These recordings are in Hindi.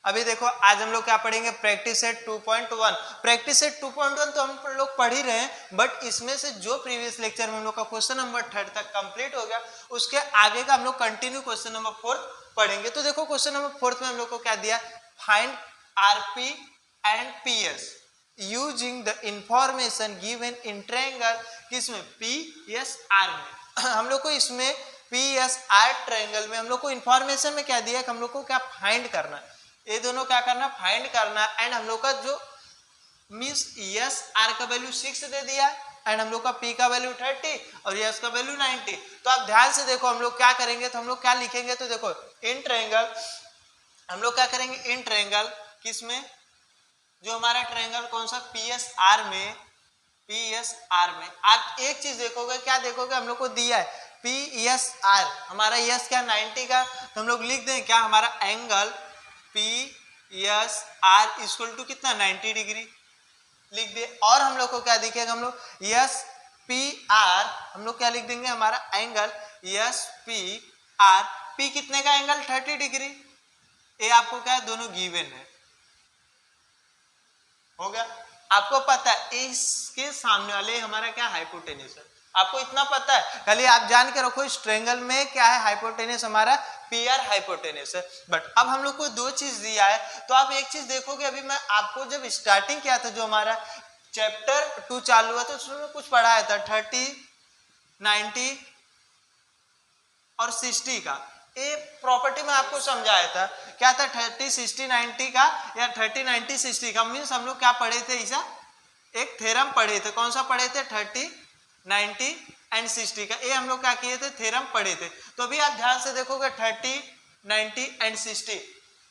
अभी देखो आज हम लोग क्या पढ़ेंगे, प्रैक्टिस सेट 2.1। प्रैक्टिस सेट 2.1 तो हम लोग पढ़ ही रहे हैं, बट इसमें से जो प्रीवियस लेक्चर में हम लोग का क्वेश्चन नंबर 3 तक कंप्लीट हो गया, उसके आगे का हम लोग कंटिन्यू क्वेश्चन नंबर 4 पढ़ेंगे। तो देखो क्वेश्चन नंबर 4 में हम लोग को क्या दिया, find RP and PS using the information given in triangle, किसमें, पीएसआर में। हम लोग को इसमें पीएसआर ट्रायंगल में हम लोग को इंफॉर्मेशन में क्या दिया है, हम लोग को क्या फाइंड करना है, ये दोनों क्या करना, फाइंड करना। एंड हम लोग का जो मीन्स यस आर का वैल्यू 6 दे दिया एंड हम लोग का पी का वैल्यू 30 और यस का वैल्यू 90। तो आप ध्यान से देखो हम लोग क्या करेंगे, तो हम लोग क्या लिखेंगे, तो देखो इन ट्रायंगल हम लोग क्या करेंगे, इन ट्रायंगल किसमें, जो हमारा ट्रायंगल कौन सा, पीएसआर में। पीएसआर में आप एक चीज देखोगे, क्या देखोगे, हम लोग को दिया है पीएसआर, हमारा यस क्या 90 का, तो हम लोग लिख दें क्या, हमारा एंगल पीएसआर इक्वल टू कितना, 90 डिग्री लिख दे। और हम लोग को क्या दिखेगा, हम लोग यस पी आर, हम लोग क्या लिख देंगे, हमारा angle yes P R, P कितने का एंगल 30 डिग्री। ये आपको क्या है, दोनों गिवन है, हो गया। आपको पता है इसके सामने वाले हमारा क्या, हाइपोटेन्यूज है, आपको इतना पता है, खाली आप जान के रखो इस ट्रायंगल में क्या है, हाइपोटेन्यूज हमारा पी आर हाइपोटेन्यूज है। बट अब हम लोग को दो चीज दिया है, तो आप एक चीज देखोगे, अभी मैं आपको जब स्टार्टिंग किया था, जो हमारा चैप्टर 2 चालू हुआ, तो उसमें कुछ पढ़ाया था 30, 90 और 60 का, ये प्रॉपर्टी में आपको समझाया था, क्या था 30, 60, 90 का, या 30, 90, 60 का। मीन्स हम लोग क्या पढ़े थे, ऐसा एक थ्योरम पढ़े थे, कौन सा पढ़े थे, 30, 90 एंड 60 का, ये हम लोग क्या किए थे, थ्योरम पढ़े थे। तो अभी आप ध्यान से देखोगे 30, 90 एंड 60,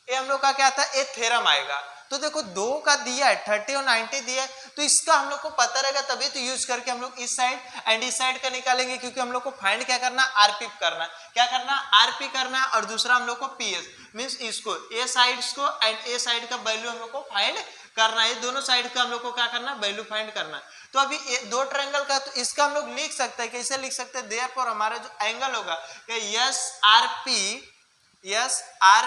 ये हम लोग का क्या था, ये थ्योरम आएगा। तो देखो दो का दिया है, 30 और 90 दिया है, तो इसका हम लोग को पता रहेगा, तभी तो यूज करके हम लोग इस साइड एंड इस साइड का निकालेंगे, क्योंकि हम लोग को फाइंड क्या करना, आरपी करना, क्या करना, आरपी करना, और दूसरा हम लोग को पीएस मींस इसको ए साइड्स को एंड ए साइड का वैल्यू हम लोग को फाइंड करना है, दोनों साइड का हम लोग को क्या करना, वैल्यू फाइंड करना है। तो अभी दो ट्रायंगल का, तो इसका हम लोग लिख सकते हैं, कैसे लिख सकते हैं, देयरफॉर हमारा जो एंगल होगा S R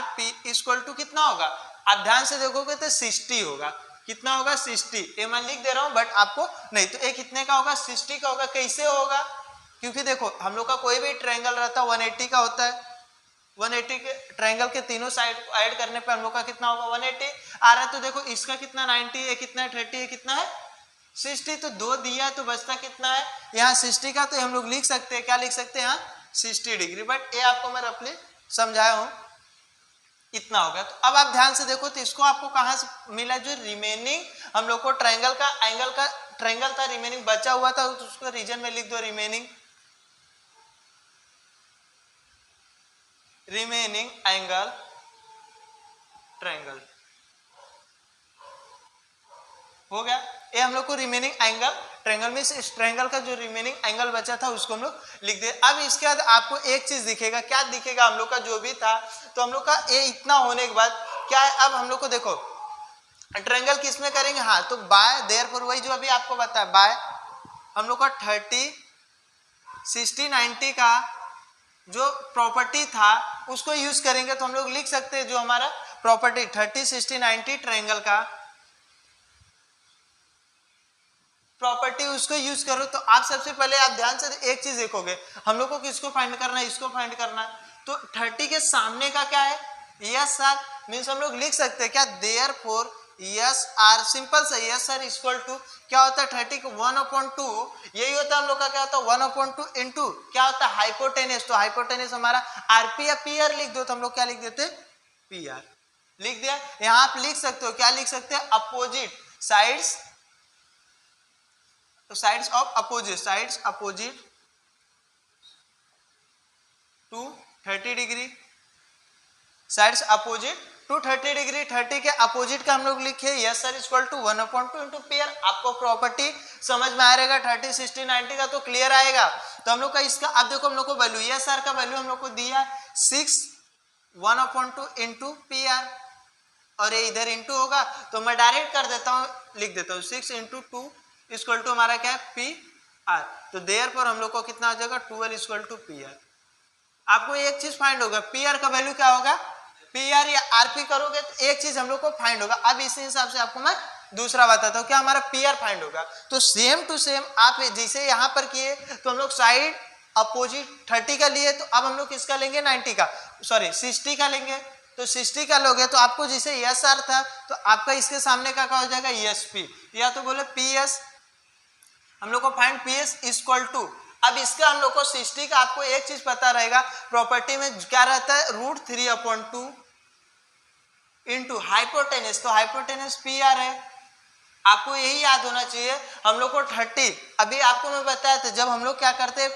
P equal to कितना होगा, आप ध्यान से देखोगे तो 60 होगा, कितना होगा, 60, ये मैं लिख दे रहा हूं, बट आपको नहीं, तो ये कितने का होगा, 60 का होगा। कैसे होगा, क्योंकि देखो हम लोग का कोई भी ट्रायंगल रहता है 180 का होता है, 180 के ट्रायंगल के तीनों साइड ऐड करने पे हम लोग का कितना होगा, 180 आ रहा है। तो देखो इसका कितना 90 है, कितना है 30 है, कितना है 60, तो दो दिया तो बचता कितना है यहाँ 60 का, तो हम लोग लिख सकते हैं, क्या लिख सकते हैं यहाँ 60 डिग्री, बट ये आपको मैं रफली समझाया हूं, इतना हो गया। तो अब आप ध्यान से देखो, तो इसको आपको कहां से मिला, जो रिमेनिंग हम लोग को ट्रायंगल का एंगल का ट्रायंगल था, रिमेनिंग बचा हुआ था, तो उसको रीजन में लिख दो, रिमेनिंग एंगल ट्रायंगल, हो गया। ये हम लोग को रिमेनिंग एंगल ट्रायंगल में इस ट्रायंगल का जो रिमेनिंग एंगल बचा था उसको हम लोग लिख दे। अब इसके बाद आपको एक चीज दिखेगा, क्या दिखेगा, हम लोग का जो भी था, तो हम लोग का ये इतना होने के बाद क्या है, अब हम लोग को देखो ट्रायंगल किस में करेंगे, हाँ तो बाय, देयरफॉर वही जो अभी आपको बताया, बाय हम लोग का 30, 60, 90 का जो प्रॉपर्टी था उसको यूज करेंगे, तो हम लोग लिख सकते हैं जो हमारा प्रॉपर्टी 30, 60, 90 ट्रायंगल का प्रॉपर्टी, उसको यूज करो। तो आप सबसे पहले आप ध्यान से एक चीज देखोगे, हम लोग को किसको फाइंड करना है, इसको फाइंड करना है, तो 30 के सामने का क्या है, यस आर, मीन्स हम लोग लिख सकते हैं क्या, देयरफॉर यस आर, सिंपल सा यस आर इक्वल टू क्या होता है, 30 को 1/2, यही होता है हम लोग का, क्या होता है 1/2 इंटू क्या होता है, हाइपोटेनस, तो हाइपोटेनस हमारा आरपी या पी आर लिख दो, तो हम लोग क्या लिख देते, पी आर लिख दिया। यहाँ आप लिख सकते हो, क्या लिख सकते हैं, अपोजिट साइड्स, तो sides of opposite to 30 degree, sides opposite to 30 degree, 30 के अपोजिट का हम लोग लिखे S R equal to 1/2 into P R. आपको प्रॉपर्टी समझ में आ रहेगा, 30, 60, 90 का तो क्लियर आएगा। तो हम लोग का इसका, अब देखो हम लोग को वैल्यू यस सर का वैल्यू हम लोग को दिया 6 1/2 इंटू पी आर, और ये इधर इंटू होगा, तो मैं डायरेक्ट कर देता हूँ, लिख देता हूँ 6 इंटू 2 इक्वल टू हमारा क्या है, पी आर। तो देयरफॉर हम लोग को कितना हो जाएगा, 12 इक्वल टू पी आर। आपको एक चीज फाइंड होगा, पी आर का वैल्यू क्या होगा, पी आर या आरपी करोगे तो एक चीज हम लोग को फाइंड होगा। अब इसी हिसाब से आपको मैं दूसरा बताता हूँ, क्या हमारा पी आर फाइंड होगा। तो सेम टू सेम आप जिसे यहाँ पर किए तो हम लोग साइड अपोजिट 30 का लिए, तो अब हम लोग किसका लेंगे 90 का, सॉरी 60 का लेंगे। तो 60 का लोगे तो आपको जिसे यस आर था तो आपका इसके सामने का क्या हो जाएगा यस पी, या तो बोले पी एस, हम लोग को find P S equal to. अब इसका हम लोग को 60 का आपको एक चीज पता रहेगा, प्रॉपर्टी में क्या रहता है √3/2 इंटू हाइपोटेनस, तो हाइपोटेनस पी आर है, आपको यही याद होना चाहिए। हम लोग को 30, अभी आपको मैं बताया था जब हम लोग क्या करते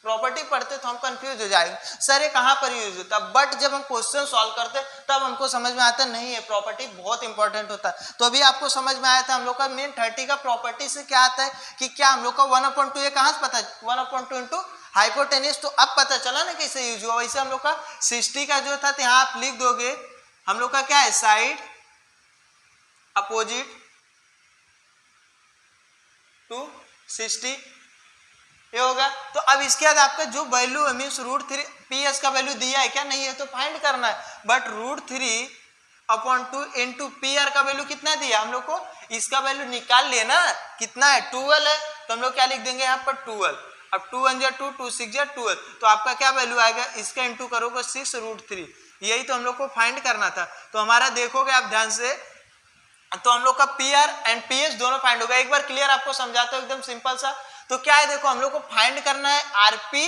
प्रॉपर्टी पढ़ते तो हम कंफ्यूज हो जाएंगे, सर ये कहाँ पर यूज होता है, बट जब हम क्वेश्चन सॉल्व करते तब हमको समझ में आता नहीं है, प्रॉपर्टी बहुत इंपॉर्टेंट होता है। तो अभी आपको समझ में आया था हम लोग का मेन 30 का प्रॉपर्टी से क्या आता है कि क्या हम लोग का 1/2 ये कहाँ से पता है 1/2 इंटू हाइपोटेनस, तो अब पता चला ना कैसे यूज हुआ। वैसे हम लोग का 60 का जो था तो यहाँ आप लिख दोगे हम लोग का क्या है साइड अपोजिट टू 60 ये होगा। तो अब इसके बाद आपका जो वैल्यू है मीन्स √3 पी एस का वैल्यू दिया है क्या नहीं है तो फाइंड करना है, बट √3/2 इंटू पी आर का वैल्यू कितना दिया हम लोग को, इसका वैल्यू निकाल लेना कितना है 12 है, तो हम लोग क्या लिख देंगे यहाँ पर 12। अब 2 1 2 2 6 12, तो आपका क्या वैल्यू आएगा, इसका इंटू करोगे 6√3, यही तो हम लोग को फाइंड करना था। तो हमारा देखोगे आप ध्यान से, तो हम लोग का P R and P S दोनों फाइंड होगा। एक बार क्लियर आपको समझाता हूँ एकदम सिंपल सा। तो क्या है देखो हम लोग को फाइंड करना है आरपी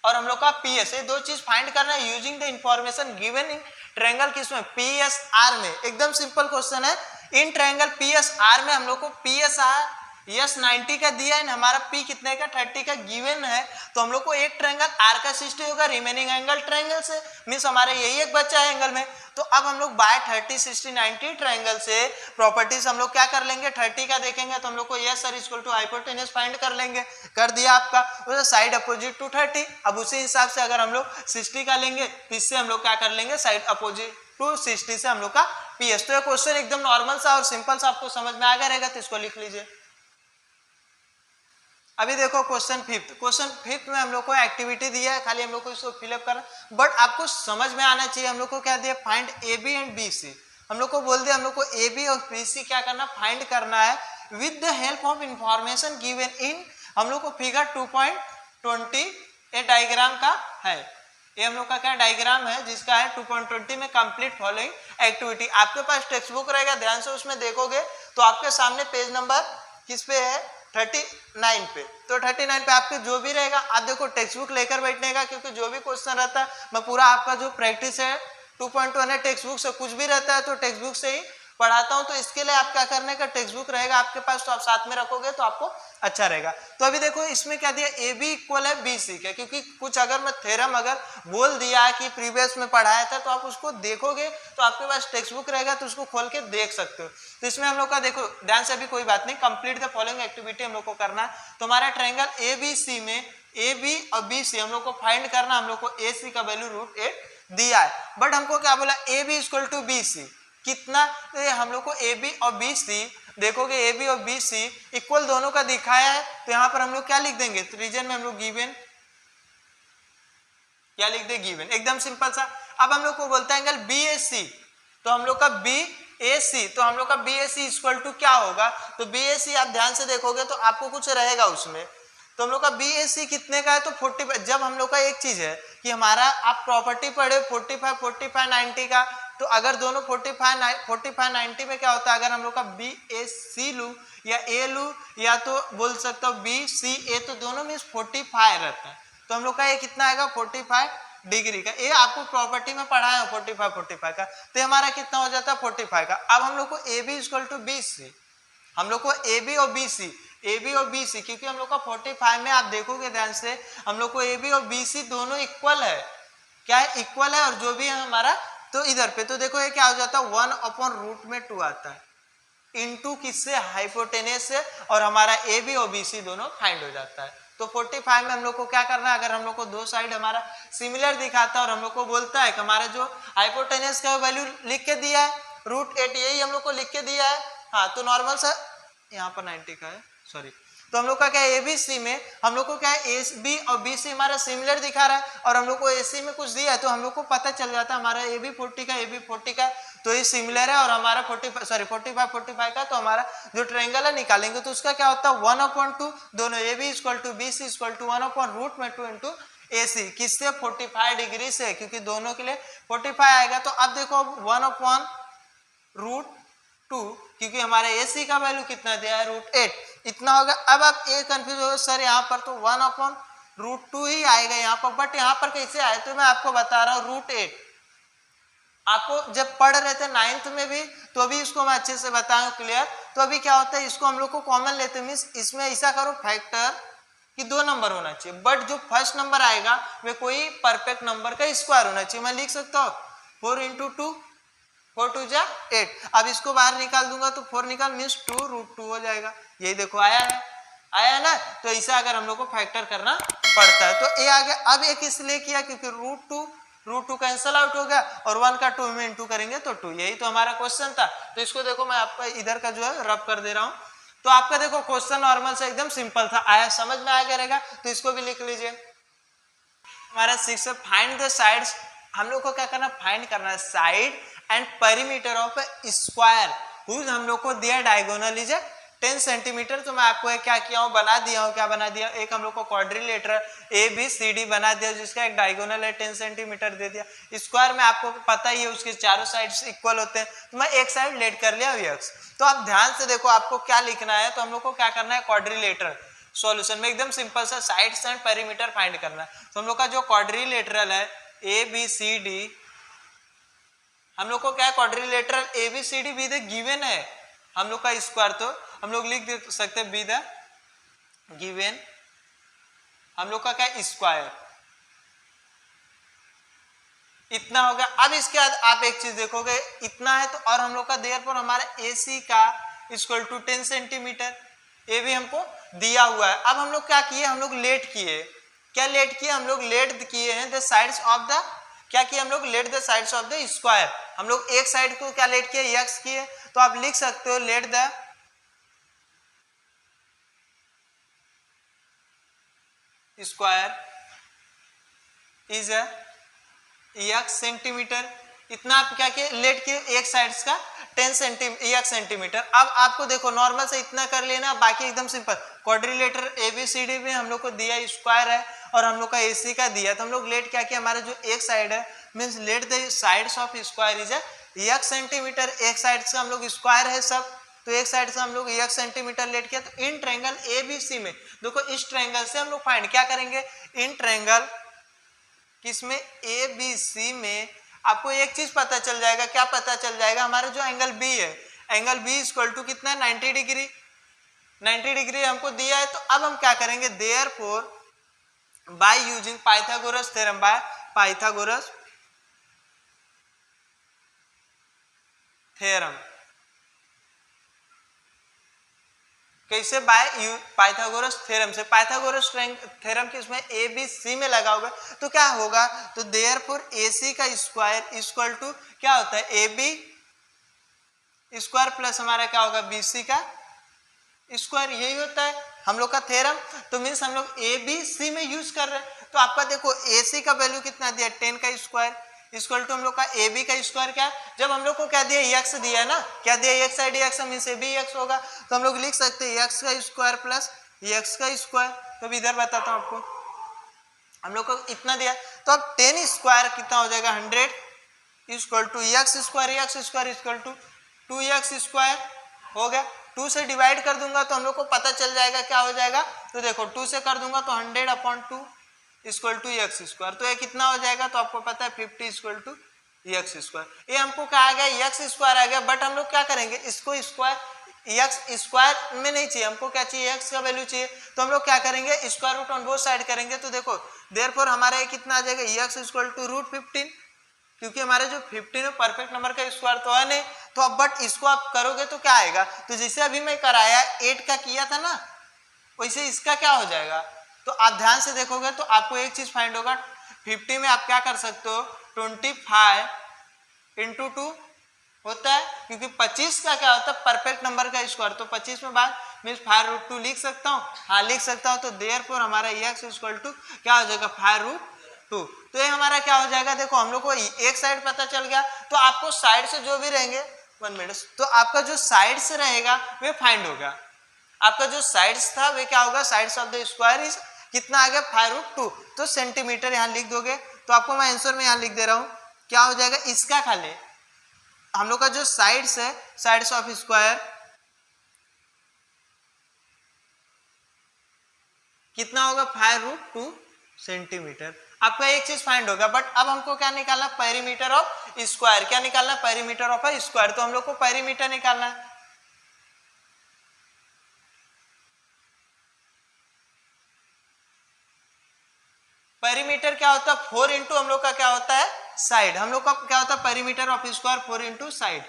और हम लोग का पीएस, ये दो चीज फाइंड करना है using the information given in triangle किसमें पीएस आर में। एकदम सिंपल क्वेश्चन है, इन ट्रायंगल पीएस आर में हम लोग को पीएस आर यस 90 का दिया है, हमारा पी कितने का 30 का गिवन है, तो हम लोग को एक ट्रायंगल आर का 60 होगा रिमेनिंग एंगल ट्रायंगल से, मींस हमारे यही एक बच्चा है एंगल में। तो अब हम लोग बाय 30 60 90 ट्रायंगल से प्रॉपर्टीज हम लोग क्या कर लेंगे 30 का देखेंगे तो हम लोग को S R equal to hypotenuse find कर लेंगे, कर दिया आपका तो साइड अपोजिट टू 30। अब उसी हिसाब से अगर हम लोग 60 का लेंगे तो इससे हम लोग क्या कर लेंगे साइड अपोजिट टू 60 से हम लोग का पीएस। तो ये क्वेश्चन एकदम नॉर्मल सा और सिंपल सा आपको समझ में आ गया रहेगा, तो इसको लिख लीजिए। अभी देखो क्वेश्चन फिफ्थ में हम लोग को एक्टिविटी दिया है, खाली हम लोग को इसको फिलअप करना, बट आपको समझ में आना चाहिए। हम लोग को क्या दिया find A B and B C, हम लोग को बोल दिया हम लोग को ए बी और बी सी क्या करना फाइंड करना है with the help of information given in, हम लोग को फिगर 2.20 ये डायग्राम का है, ये हम लोग का क्या डायग्राम है जिसका है 2.20 में कंप्लीट फॉलोइंग एक्टिविटी। आपके पास टेक्स्ट बुक रहेगा, ध्यान से उसमें देखोगे तो आपके सामने पेज नंबर किस पे है 39 पे, तो 39 पे आपके जो भी रहेगा आप देखो टेक्स्ट बुक लेकर बैठने का, क्योंकि जो भी क्वेश्चन रहता है मैं पूरा आपका जो प्रैक्टिस है 2.1 है टेक्स्ट बुक से, कुछ भी रहता है तो टेक्स्ट बुक से ही पढ़ाता हूं। तो इसके लिए आप क्या करने का टेक्स्ट बुक रहेगा आपके पास तो आप साथ में रखोगे तो आपको अच्छा रहेगा। तो अभी देखो इसमें क्या दिया ए बी इक्वल है बी सी का, क्योंकि कुछ अगर मैं थ्योरम अगर बोल दिया कि प्रीवियस में पढ़ाया था तो आप उसको देखोगे तो आपके पास टेक्स्ट बुक रहेगा तो उसको खोल के देख सकते हो। तो इसमें हम लोग का देखो ध्यान से, अभी कोई बात नहीं, कंप्लीट द फॉलोइंग एक्टिविटी हम लोग को करना है। तो हमारा ट्रायंगल ए बी सी में ए बी और बी सी हम लोग को फाइंड करना, हम लोग को ए सी का वैल्यू √8 दिया है, बट हमको क्या बोला A B equal to B C कितना, तो ये हम लोग को ए बी और बी सी देखोगे ए बी और बी सी इक्वल दोनों का दिखाया है, तो यहाँ पर हम लोग क्या लिख देंगे तो रीजन में हम लोग गिवन क्या लिख दे गिवन, एकदम सिंपल सा। अब हम लोग को बोलता है एंगल बी ए सी, तो हम लोग का बी ए सी, तो हम लोग का B A C equal to क्या होगा, तो बी ए सी आप ध्यान से देखोगे तो आपको कुछ रहेगा उसमें, तो हम लोग का बी ए सी कितने का है तो 40। जब हम लोग का एक चीज है कि हमारा आप प्रॉपर्टी पढ़े 45 45 90 का, तो अगर दोनों 45 90 में क्या होता है, अगर हम लोग का बी ए सी लू या ए लू या तो बोल सकता हूँ बी सी ए, तो दोनों में 45 रहता है, तो हम लोग का ये कितना आएगा 45 डिग्री का। ये आपको प्रॉपर्टी में पढ़ा है 45 का, तो हमारा कितना हो जाता है 45 का। अब हम लोग को A B equal to B C, हम लोग को ए बी और बी सी क्योंकि हम लोग का 45 में आप देखोगे ध्यान से हम लोग को ए बी और बी सी दोनों इक्वल है, क्या है इक्वल है, और जो भी है हमारा तो इधर पे, तो देखो ये क्या हो जाता है 1/√2 आता है इनटू किससे हाइपोटेनस से, और हमारा ए बी और बी सी दोनों फाइंड हो जाता है। तो 45 में हम लोग को क्या करना है, अगर हम लोग को दो साइड हमारा सिमिलर दिखाता है और हम लोग को बोलता है कि हमारा जो हाइपोटेनस का वैल्यू लिख के दिया है √8 यही हम लोग को लिख के दिया है, हाँ तो नॉर्मल सा यहाँ पर 90 का है सॉरी, तो हम लोग का क्या है ए बी सी में हम लोग को क्या है ए बी और बी सी हमारा सिमिलर दिखा रहा है और हम लोग को ए सी में कुछ दिया है तो हम लोग को पता चल जाता है हमारा ए बी 40 का ए बी 40 का तो ये सिमिलर है और हमारा 45 का तो हमारा जो ट्रायंगल है निकालेंगे तो उसका क्या होता है 1/2 दोनों A B equal to B C equal to 1/√2 into A C किससे 45 डिग्री से क्योंकि दोनों के लिए 45 आएगा तो अब देखो 1/√2 क्योंकि हमारे ए सी का वैल्यू कितना दिया है √8 इतना होगा। अब आप ये कंफ्यूज हो सर यहाँ पर तो 1/√2 ही आएगा यहाँ पर बट यहाँ पर कैसे आए तो मैं आपको बता रहा हूँ √8 आपको जब पढ़ रहे थे 9th में भी तो अभी इसको मैं अच्छे से बताऊंगा क्लियर। तो अभी क्या होता है इसको हम लोग को कॉमन लेते मींस इसमें ऐसा करो फैक्टर कि 2 नंबर होना चाहिए बट जो फर्स्ट नंबर आएगा वे कोई परफेक्ट नंबर का स्क्वायर होना चाहिए। मैं लिख सकता हूँ 4 × 2 4 2 जा 8 अब इसको बाहर निकाल दूंगा तो 4 निकाल मीन्स 2√2 हो जाएगा। यही देखो आया है ना। तो ऐसा अगर हम लोग को फैक्टर करना पड़ता है तो ये आ गया। अब एक इसलिए किया क्योंकि √2 कैंसल आउट हो गया और 1 का 2 में इंटू करेंगे तो 2 यही तो हमारा क्वेश्चन था। तो इसको देखो मैं आपका इधर का जो है रब कर दे रहा हूँ तो आपका देखो क्वेश्चन नॉर्मल से एकदम सिंपल था आया समझ में आ गया रहेगा। तो इसको भी लिख लीजिए हमारा 6 है फाइंड द साइड्स हम लोग को क्या करना फाइंड करना है side and perimeter of a square whose हम लोग को दिया डायगोनल इज 10 सेंटीमीटर। तो मैं आपको क्या किया हूँ बना दिया हूँ क्या बना दिया एक हम लोग को quadrilateral A B C D बना दिया जिसका एक डायगोनल है 10 सेंटीमीटर दे दिया। स्क्वायर में आपको पता ही है उसके चारों साइड्स इक्वल होते हैं तो मैं एक साइड लेट कर लिया यक्स। तो आप ध्यान से देखो आपको क्या लिखना है तो हम लोग को क्या करना है क्वाड्रिलेटरल सॉल्यूशन में एकदम सिंपल सा साइड्स एंड पेरीमीटर फाइंड करना है। तो हम लोग का जो क्वाड्रिलेटरल है ए बी सी डी हम लोग को क्या है quadrilateral A B C D be the given है हम लोग का स्क्वायर तो हम लोग लिख दे सकते हैं बी द गिवन हम लोग का क्या स्क्वायर इतना होगा। अब इसके बाद आप एक चीज देखोगे इतना है तो और हम लोग का देयर पर हमारा ए सी का इक्वल टू 10 सेंटीमीटर ये भी हमको दिया हुआ है। अब हम लोग क्या किए हम लोग लेट किए क्या लेट किए हम लोग लेट किए हैं द साइड्स ऑफ द क्या किए हम लोग let the sides of the square हम लोग एक साइड को क्या लेट किए यक्स किए। तो आप लिख सकते हो let the square is x centimetre इतना आप क्या किए लेट किए एक साइड्स का 10 सेंटीमीटर। अब आपको देखो नॉर्मल से इतना कर लेना बाकी एकदम सिंपल क्वाड्रिलेटर एबीसीडी में हम लोग को दिया स्क्वायर है और हम लोग का एसी का दिया तो हम लोग लेट क्या किया हमारा जो एक साइड है means let the sides of square is x centimetre एक साइड से हम लोग स्क्वायर है सब तो एक साइड से हम लोग x सेंटीमीटर लेट किया। तो इन ट्रायंगल एबीसी में देखो इस ट्रायंगल से हम लोग फाइंड क्या करेंगे इन ट्रायंगल किसमें एबीसी में आपको एक चीज पता चल जाएगा क्या पता चल जाएगा हमारा जो एंगल बी है एंगल बी इक्वल टू कितना है 90 डिग्री 90 डिग्री हमको दिया है। तो अब हम क्या करेंगे therefore by using Pythagoras theorem by Pythagoras theorem कैसे बाय पाइथागोरस थ्योरम से पाइथागोरस थ्योरम किसमें ए बी सी में लगा होगा तो क्या होगा तो देयरफॉर ए सी का स्क्वायर इक्वल टू क्या होता है ए बी स्क्वायर प्लस हमारा क्या होगा बी सी का स्क्वायर यही होता है हम लोग का थ्योरम। तो मीन्स हम लोग ए बी सी में यूज कर रहे हैं। तो आपका देखो ए सी का वैल्यू कितना दिया 10 का स्क्वायर इक्वल टू हम लोग का ए बी का स्क्वायर क्या जब हम लोग को क्या दिया एक्स दिया है ना क्या दिया x side x means A B x होगा तो हम लोग लिख सकते हैं एक्स का स्क्वायर प्लस एक्स का स्क्वायर। तो अभी इधर बताता हूँ आपको हम लोग को इतना दिया तो अब 10 स्क्वायर कितना हो जाएगा 100 equal to x square equal to 2x square हो गया। 2 से डिवाइड कर दूंगा तो हम लोग को पता चल जाएगा क्या हो जाएगा तो देखो 2 से कर दूंगा तो 100/2 इक्वल टू एक्स स्क्वायर तो ये कितना हो जाएगा तो आपको पता है 50 इक्वल टू एक्स स्क्वायर। ये हमको क्या आ गया एक्स स्क्वायर आ गया बट हम लोग क्या करेंगे इसको स्क्वायर एक्स स्क्वायर में नहीं चाहिए हमको क्या चाहिए एक्स का वैल्यू चाहिए तो हम लोग क्या करेंगे square root on both side करेंगे। तो देखो देयरफॉर हमारा ये कितना आ जाएगा एक्स इक्वल टू √15 क्योंकि हमारे जो 15 है परफेक्ट नंबर का स्क्वायर तो है नहीं तो अब बट इसको आप करोगे तो क्या आएगा तो जैसे अभी मैं कराया 8 का किया था ना वैसे इसका क्या हो जाएगा तो आप ध्यान से देखोगे तो आपको एक चीज फाइंड होगा 50 में आप क्या कर सकते हो 25 × 2 होता है क्योंकि 25 का क्या होता है परफेक्ट नंबर का स्क्वायर तो 25 में बाद मीन्स 5√2 लिख सकता हूँ, हाँ लिख सकता हूँ। तो देयरफॉर हमारा x इक्वल टू क्या हो जाएगा 5√2। तो ये हमारा क्या हो जाएगा, देखो हम लोग को एक साइड पता चल गया, तो आपको साइड से जो भी रहेंगे 1 मिनट, तो आपका जो साइड से रहेगा वे फाइंड होगा। आपका जो साइड्स था वे क्या होगा, sides of the square is कितना आ गया 5√2। तो सेंटीमीटर यहाँ लिख दोगे, तो आपको मैं आंसर में यहाँ लिख दे रहा हूँ क्या हो जाएगा, इसका खाली हम लोग का जो साइड्स है, साइड्स ऑफ स्क्वायर कितना होगा 5√2 सेंटीमीटर। आपका एक चीज फाइंड होगा, बट अब हमको क्या निकालना, पेरीमीटर ऑफ स्क्वायर। क्या निकालना, पेरीमीटर ऑफ अ स्क्वायर। तो हम लोग को पेरीमीटर निकालना है। पेरीमीटर क्या होता है, 4 इंटू हम लोग का क्या होता है साइड। हम लोग का क्या होता है perimeter of square 4 into side.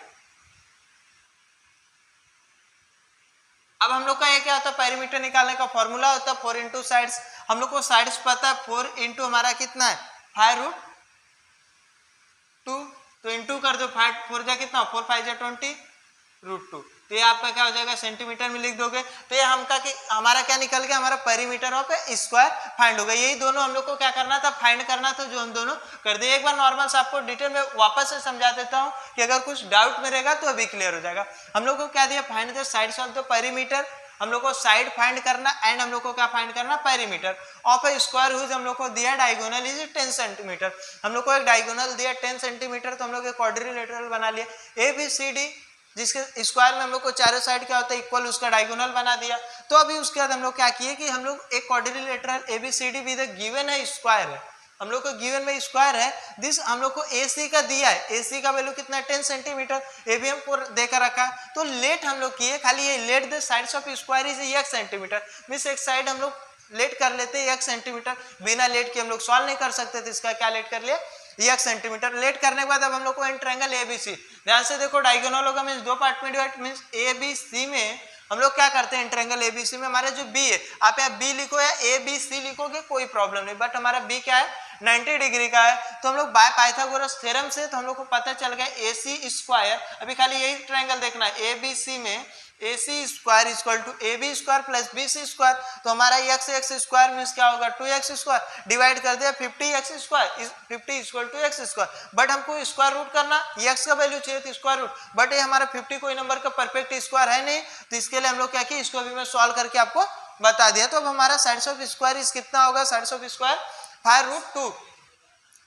अब हम लोग का ये क्या होता है, पेरीमीटर निकालने का फॉर्मूला होता है 4 इंटू साइड्स। हम लोग को साइड्स पता है, 4 इंटू हमारा कितना है 5√2, तो इंटू कर दो, 5 4 जा कितना, 4 5 जा 20√2। तो ये आपका क्या हो जाएगा, सेंटीमीटर में लिख दोगे। तो ये हमका कि हमारा क्या निकल गया, हमारा पेरीमीटर ऑफ स्क्वायर फाइंड होगा। यही दोनों हम लोग को क्या करना था, फाइंड करना था, जो हम दोनों कर दिए। एक बार नॉर्मल से आपको डिटेल में वापस से समझा देता हूँ कि अगर कुछ डाउट में रहेगा तो अभी क्लियर हो जाएगा। हम लोग को क्या दिया, find the sides of the perimeter. हम लोग को साइड फाइंड करना एंड हम लोग को क्या फाइंड करना, perimeter of a square whose हम लोग को दिया डायगोनल इज 10 सेंटीमीटर। हम लोग को एक डायगोनल दिया 10 सेंटीमीटर, तो हम लोग एक क्वाड्रिलेटरल बना लिया ABCD, जिसके स्क्वायर में हम लोग को चारों साइड क्या होता है इक्वल, उसका डायगोनल बना दिया। तो अभी उसके बाद हम लोग क्या किए कि हम लोग एक क्वाड्रिलेटरल ABCD विद गिवन है स्क्वायर है, हम लोग को गिवन में स्क्वायर है, दिस हम लोग को AC का दिया है, AC का वैल्यू कितना है 10 सेंटीमीटर, AB हमको देकर रखा। तो लेट हम लोग किए खाली ये let the sides of square is x centimetre, means एक साइड हम लोग लेट कर लेते हैं x सेंटीमीटर, बिना लेट के हम लोग सॉल्व नहीं कर सकते थे, इसका क्या लेट कर लिया x सेंटीमीटर। लेट करने के बाद अब हम लोग को इन ट्रायंगल ABC, ध्यान से देखो डायगोनल होगा, मींस दो पार्ट में डिवाइड, मींस ABC में हम लोग क्या करते हैं, ट्रायंगल ABC में हमारा जो B है, आप यहाँ B लिखो या ABC लिखोगे कोई प्रॉब्लम नहीं, बट हमारा B क्या है 90 डिग्री का है। तो हम लोग बाय पाइथागोरस थ्योरम से तो हम लोग को पता चल गया AC स्क्वायर, अभी खाली यही ट्रायंगल देखना है, ABC में AC square equal to AB square plus BC square. तो हमारा x स्क्वायर मींस क्या होगा 2x स्क्वायर, डिवाइड कर दिया 50x square, 50 equal to x square. But हमको स्क्वायर रूट करना, x का वैल्यू चाहिए तो स्क्वायर रूट, बट ये हमारा 50 कोई नंबर का परफेक्ट स्क्वायर है नहीं, तो इसके लिए हम लोग क्या किया, इसको भी मैं सॉल्व करके आपको बता दिया। तो अब हमारा साइड्स ऑफ स्क्वायर इस कितना होगा, साइड्स ऑफ स्क्वायर 5√2,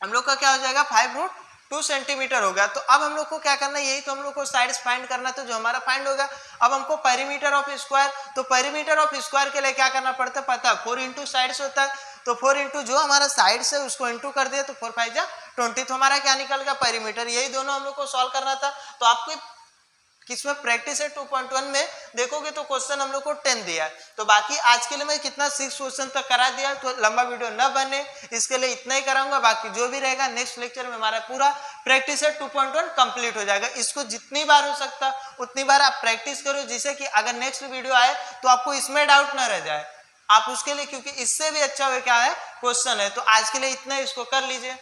हम लोग का क्या हो जाएगा 5√2 सेंटीमीटर होगा। तो अब हम लोग को क्या करना है, यही तो हम लोग को साइड्स फाइंड करना, तो जो हमारा फाइंड होगा। अब हमको पेरीमीटर ऑफ स्क्वायर, तो पेरीमीटर ऑफ स्क्वायर के लिए क्या करना पड़ता है पता है, 4 इंटू साइड्स होता है, तो 4 इंटू जो हमारा साइड्स है उसको इंटू कर दिया, तो 4 5 जा 20, तो हमारा क्या निकल गया पेरीमीटर। यही दोनों हम लोग को सॉल्व करना था। तो आपको किसमें प्रैक्टिस है 2.1 में देखोगे तो क्वेश्चन हम लोग को 10 दिया है। तो बाकी आज के लिए मैं कितना 6 क्वेश्चन तक करा दिया, तो लंबा वीडियो न बने इसके लिए इतना ही कराऊंगा। बाकी जो भी रहेगा नेक्स्ट लेक्चर में हमारा पूरा प्रैक्टिस है 2.1 कंप्लीट हो जाएगा। इसको जितनी बार हो सकता उतनी बार आप प्रैक्टिस करो, जिससे कि अगर नेक्स्ट वीडियो आए तो आपको इसमें डाउट न रह जाए आप उसके लिए, क्योंकि इससे भी अच्छा हुआ क्या है क्वेश्चन है। तो आज के लिए इतना, इसको कर लीजिए।